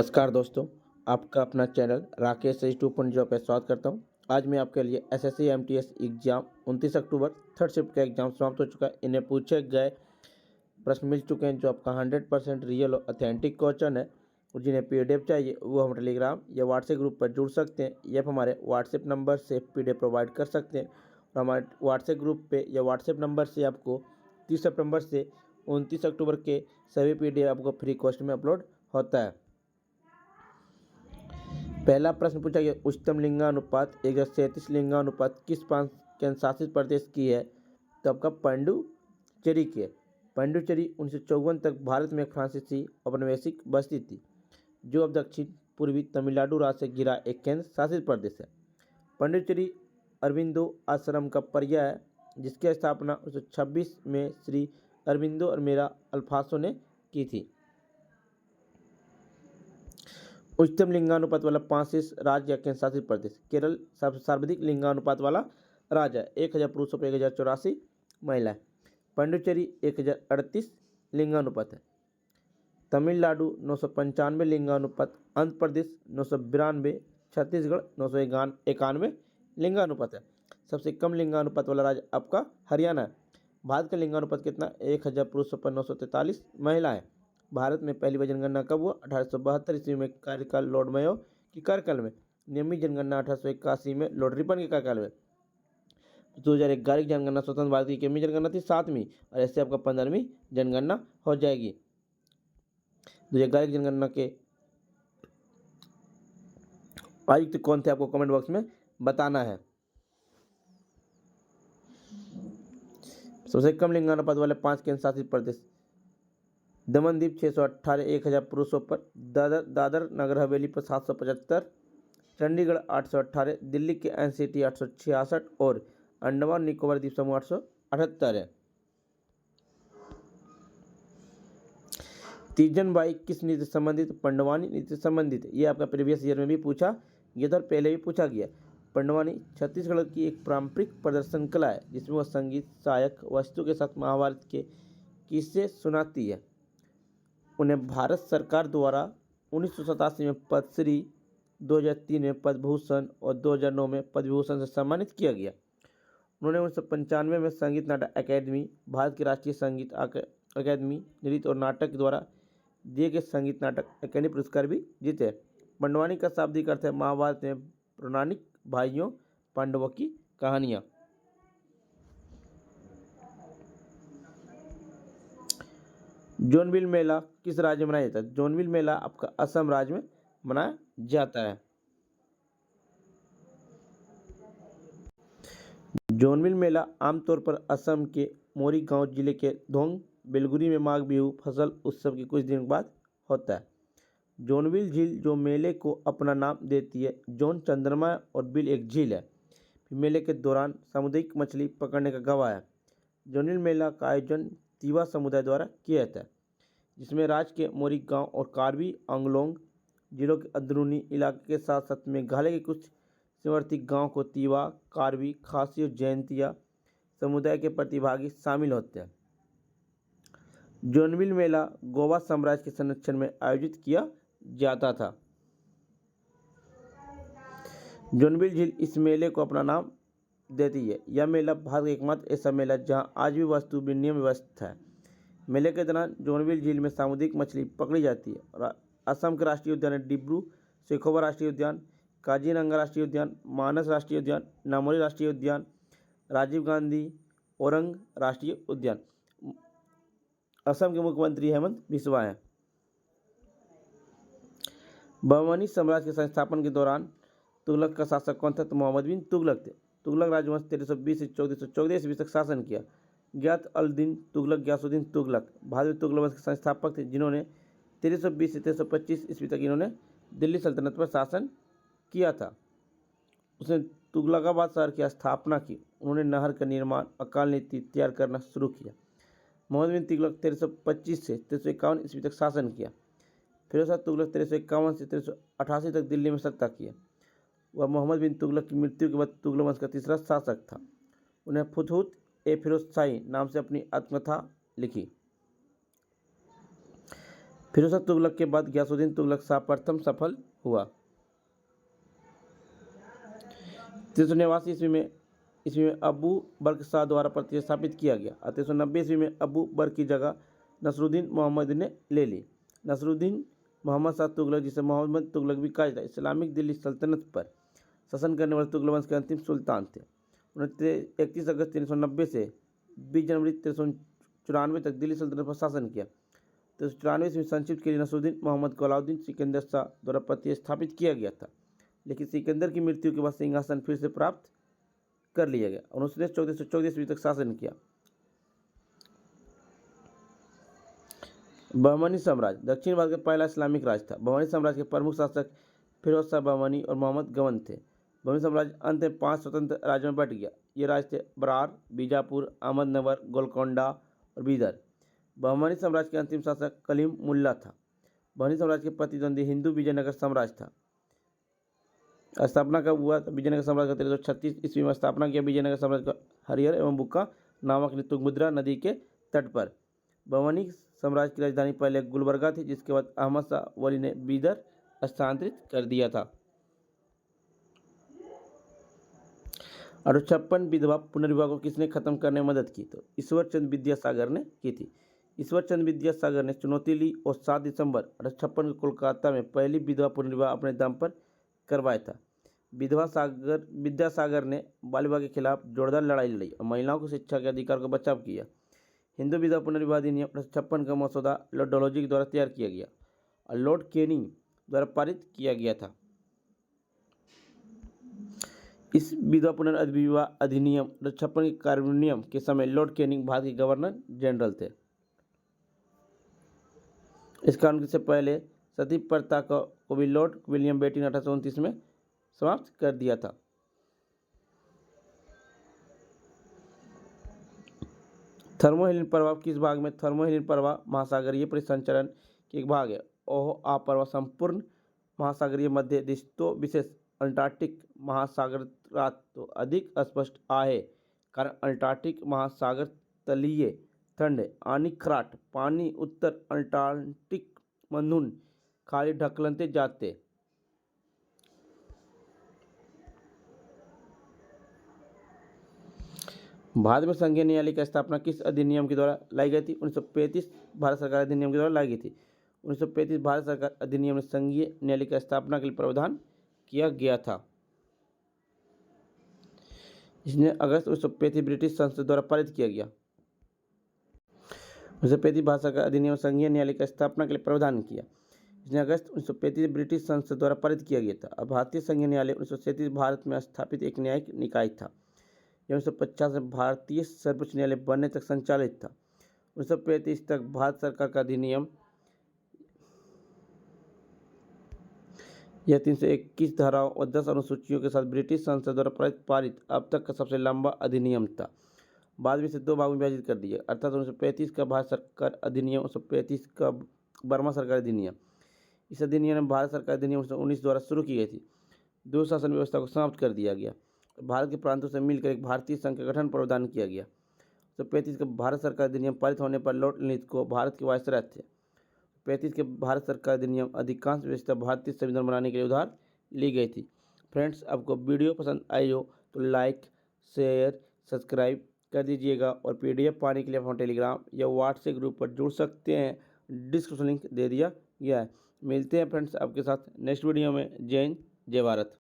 नमस्कार दोस्तों, आपका अपना चैनल राकेश एच 2.0 पे स्वागत करता हूं। आज मैं आपके लिए एसएससी एमटीएस एग्जाम 29 अक्टूबर थर्ड शिफ्ट का एग्जाम समाप्त हो चुका है। इन्हें पूछे गए प्रश्न मिल चुके हैं जो आपका 100% रियल और ऑथेंटिक क्वेश्चन है। और जिन्हें पीडीएफ चाहिए वो हम टेलीग्राम या व्हाट्सएप ग्रुप पर जुड़ सकते हैं या हमारे व्हाट्सएप नंबर से पीडीएफ प्रोवाइड कर सकते हैं। और हमारे व्हाट्सएप ग्रुप पे या व्हाट्सएप नंबर से आपको 30 सितंबर से 29 अक्टूबर के सभी पीडीएफ आपको फ्री कॉस्ट में अपलोड होता है। पहला प्रश्न पूछा गया, उच्चतम लिंगानुपात 1:37 लिंगानुपात किस प्रांत केंद्र शासित प्रदेश की है? तो आपका पांडुचेरी की है। पांडुचेरी 1954 तक भारत में एक फ्रांसीसी औपनिवेशिक बस्ती थी जो अब दक्षिण पूर्वी तमिलनाडु राज्य से घिरा एक केंद्र शासित प्रदेश है। पांडुचेरी अरविंदो आश्रम का पर्याय है जिसकी स्थापना 1926 में श्री अरविंदो और मेरा अल्फांसो ने की थी। उच्चतम लिंगानुपात वाला 35 राज्य या केंद्र शासित प्रदेश। केरल सर्वाधिक लिंगानुपात वाला राज्य है, 1000 पुरुषों पर 1084 महिलाएं। पांडुचेरी 1038 लिंगानुपात है। तमिलनाडु 995 लिंगानुपात, आंध्र प्रदेश 992, छत्तीसगढ़ 991 लिंगानुपात है। सबसे कम लिंगानुपात वाला राज्य आपका हरियाणा है। भारत का लिंगानुपात कितना? 1000 पुरुषों पर 943 महिलाएं। भारत में पहली बार जनगणना कब हुआ? 1872 ईस्वी में कार्यकाल लॉर्ड मेयो के कार्यकाल में। नियमित जनगणना 1881 में लॉर्ड रिपन के कार्यकाल में। 2011 की जनगणना स्वतंत्र भारत की कितनी जनगणना थी? 7वीं, और ऐसे आपका 15वीं जनगणना हो जाएगी। 2011 की जनगणना के आयुक्त कौन थे आपको कमेंट बॉक्स में बताना है। सबसे कम लिंगानुपात वाले 5 केंद्र शासित प्रदेश। दमनदीप 618, 1000 पुरुषों पर। दादर नगर हवेली पर 775, चंडीगढ़ 818, दिल्ली के एनसीटी 866 और अंडमान निकोबार द्वीप समूह 878 है। तीजन बाई किस नीति से संबंधित? पंडवानी नीति से संबंधित। ये आपका प्रीवियस ईयर में भी पूछा गया था और पहले भी पूछा गया। पंडवानी छत्तीसगढ़ की एक पारंपरिक प्रदर्शन कला है जिसमें वह संगीत, सहायक वस्तु के साथ महाभारत के किस्से सुनाती है। उन्हें भारत सरकार द्वारा 1987 में पद्मश्री, 2003 में पद्म भूषण और 2009 में पद्म विभूषण से सम्मानित किया गया। उन्होंने 1995 में संगीत नाटक अकादमी, भारत की राष्ट्रीय संगीत अकादमी नृत्य और नाटक द्वारा दिए गए संगीत नाटक अकादमी पुरस्कार भी जीते। पंडवानी का शाब्दिक अर्थ है महाभारत में पौराणिक भाइयों पांडवों की कहानियाँ। जोनबिल मेला किस राज्य में मनाया जाता है? जोनबिल मेला आपका असम राज्य में मनाया जाता है। जोनबिल मेला आमतौर पर असम के मोरीगांव जिले के धोंग बेलगुरी में माघ बिहू फसल उत्सव के कुछ दिन बाद होता है। जोनबिल झील जो मेले को अपना नाम देती है। जोन चंद्रमा और बिल एक झील है। मेले के दौरान सामुदायिक मछली पकड़ने का गवाह है। जोनबिल मेला का आयोजन तिवा समुदाय द्वारा किया जाता है जिसमें राज्य के मोरीगांव और कार्बी आंगलोंग जिलों के अंदरूनी इलाके के साथ साथ मेघालय के कुछ सीमावर्ती गांव को तिवा, कार्बी, खासी और जयंतिया समुदाय के प्रतिभागी शामिल होते हैं। जोनबिल मेला गोवा साम्राज्य के संरक्षण में आयोजित किया जाता था। जोनबिल झील इस मेले को अपना नाम देती है। यह मेला भारत का एकमात्र ऐसा मेला जहां आज भी वस्तु विनिमय व्यवस्था है। मेले के दौरान जोनबिल झील में सामुदायिक मछली पकड़ी जाती है। और असम के राष्ट्रीय उद्यान है डिब्रू सैखोवा राष्ट्रीय उद्यान, काजीरंगा राष्ट्रीय उद्यान, मानस राष्ट्रीय उद्यान, नामेरी राष्ट्रीय उद्यान, राजीव गांधी ओरंग राष्ट्रीय उद्यान। असम के मुख्यमंत्री हेमंत बिस्वा हैं। बहमनी साम्राज्य के संस्थापन के दौरान तुगलक का शासक कौन था? तो मोहम्मद बिन तुगलक थे। तुगलक राजवंश 1320 से 1414 ईस्वी तक शासन किया। गियाथ अल दिन तुगलक, गयासुद्दीन तुगलक भारत तुगलक वंश के संस्थापक थे जिन्होंने 1320 से 1325 ईस्वी तक इन्होंने दिल्ली सल्तनत पर शासन किया था। उसने तुगलकाबाद शहर की स्थापना की। उन्होंने नहर का निर्माण, अकाल नीति तैयार करना शुरू किया। मोहम्मद बिन तुगलक 1325 से 1351 ईस्वी तक शासन किया। फिरोज तुगलक 1351 से 1388 तक दिल्ली में सत्ता किया। वह मोहम्मद बिन तुगलक की मृत्यु के बाद तुगलक वंश का तीसरा शासक था। उन्हें फुतहुत फिरोज शाही नाम से अपनी आत्मकथा लिखी। फिरोज शाह तुगलक के बाद गयासुद्दीन तुगलक शाह प्रथम सफल हुआ। 1389 ईस्वी में अबू बर्क शाह द्वारा प्रतिस्थापित किया गया। 1390 ईस्वी में अबू बर्क की जगह नसरुद्दीन मोहम्मद ने ले ली। नसरुद्दीन मोहम्मद शाह तुगलक, जिसे मोहम्मद तुगलक भी कहा जाता है, इस्लामिक दिल्ली सल्तनत पर शासन करने वाले तुगलक वंश के अंतिम सुल्तान थे। उन्होंने 31 अगस्त 1390 से 20 जनवरी 1394 तक दिल्ली सल्तनत पर शासन किया। 1394 ईस्वी संक्षिप्त के लिए नसरुद्दीन मोहम्मद को अलाउद्दीन सिकंदर शाह द्वारा प्रतिस्थापित किया गया था, लेकिन सिकंदर की मृत्यु के बाद सिंहासन फिर से प्राप्त कर लिया गया। उन्होंने 1414 ईस्वी तक शासन किया। बहमनी साम्राज्य दक्षिण भारत का पहला इस्लामिक राज्य था। बहमनी साम्राज्य के प्रमुख शासक फिरोज शाह बहमनी और मोहम्मद गवन थे। बहमनी साम्राज्य अंत में 5 स्वतंत्र राज्यों में बट गया। ये राज्य थे बरार, बीजापुर, अहमदनगर, गोलकोंडा और बीदर। बहमनी साम्राज्य के अंतिम शासक कलीम मुल्ला था। बहमनी साम्राज्य के प्रतिद्वंदी हिंदू विजयनगर साम्राज्य था। स्थापना कब हुआ? विजयनगर साम्राज्य का 1336 ईस्वी में स्थापना किया। विजयनगर साम्राज्य का हरिहर एवं बुक्का नामक ने तुंगभद्रा नदी के तट पर। बहमनी साम्राज्य की राजधानी पहले गुलबर्गा थी, जिसके बाद अहमद शाह वली ने बीदर स्थानांतरित कर दिया था। 1856 विधवा पुनर्विवाह को किसने खत्म करने में मदद की? तो ईश्वर चंद्र विद्यासागर ने की थी। ईश्वर चंद्र विद्यासागर ने चुनौती ली और 7 दिसंबर 1856 को कोलकाता में पहली विधवा पुनर्विवाह अपने दम पर करवाया था। विद्यासागर ने बाल विवाह के खिलाफ जोरदार लड़ाई लड़ी और महिलाओं को शिक्षा के अधिकार का बचाव किया। हिंदू विधवा पुनर्विवाह अधिनियम 1856 का मसौदा लॉर्ड डलहौजी द्वारा तैयार किया गया और लॉर्ड कैनिंग द्वारा पारित किया गया था। इस विधवा पुनर्विवाह अधिनियम 1856 के कार्यान्वयन के समय लॉर्ड कैनिंग भारत के गवर्नर जनरल थे। इस कानून से पहले सती प्रथा को भी लॉर्ड विलियम बेटी ने 1829 में समाप्त कर दिया था। थर्मोहेलिन प्रभाव किस भाग में? थर्मोहेलिन प्रभाव महासागरीय परिसंचरण के एक भाग है। ओह आ प्रभाव संपूर्ण महासागरीय मध्य दिशा विशेष अंटार्कटिक महासागरात तो अधिक स्पष्ट आहे, कारण अंटार्कटिक महासागर तलीय थंड आणि खारट पाणी उत्तर अंटार्कटिक मधून खाली ढकलते जाते। भारत में संघीय न्यायालय की स्थापना किस अधिनियम के द्वारा लाई गई थी? 1935 भारत सरकार अधिनियम के द्वारा लाई गई थी। 1935 भारत सरकार अधिनियम में संघीय न्यायालय की स्थापना के लिए प्रावधान किया गया था। इसने अगस्त 1935 ब्रिटिश संसद द्वारा पारित किया गया। 1935 भारत सरकार अधिनियम संघीय न्यायालय की स्थापना के लिए प्रावधान किया। इसने अगस्त 1935 ब्रिटिश संसद द्वारा पारित किया गया था। अब भारतीय संघीय न्यायालय 1937 भारत में स्थापित एक न्यायिक निकाय था। यह 1950 में भारतीय सर्वोच्च न्यायालय बनने तक संचालित था। 1935 तक भारत सरकार का अधिनियम यह 321 धाराओं और 10 अनुसूचियों के साथ ब्रिटिश संसद द्वारा पारित अब तक का सबसे लंबा अधिनियम था। बाद में इसे 2 भागों में विभाजित कर दिया, अर्थात 1935 का भारत सरकार अधिनियम, 1935 का बर्मा सरकार अधिनियम। इस अधिनियम में भारत सरकार अधिनियम 1919 द्वारा शुरू की गई थी। दो शासन व्यवस्था को समाप्त कर दिया गया। भारत के प्रांतों से मिलकर एक भारतीय संघ का गठन प्रावधान किया गया। 1935 का भारत सरकार अधिनियम पारित होने पर लॉर्ड लिंच को भारत के वायसराय थे। 1935 के भारत सरकार अधिनियम अधिकांश व्यवस्था भारतीय संविधान बनाने के लिए उधार ली गई थी। फ्रेंड्स, आपको वीडियो पसंद आई हो तो लाइक, शेयर, सब्सक्राइब कर दीजिएगा और PDF पाने के लिए अपना टेलीग्राम या व्हाट्सएप ग्रुप पर जुड़ सकते हैं। डिस्क्रिप्शन लिंक दे दिया गया है। मिलते हैं फ्रेंड्स आपके साथ नेक्स्ट वीडियो में। जय हिंद, जय भारत।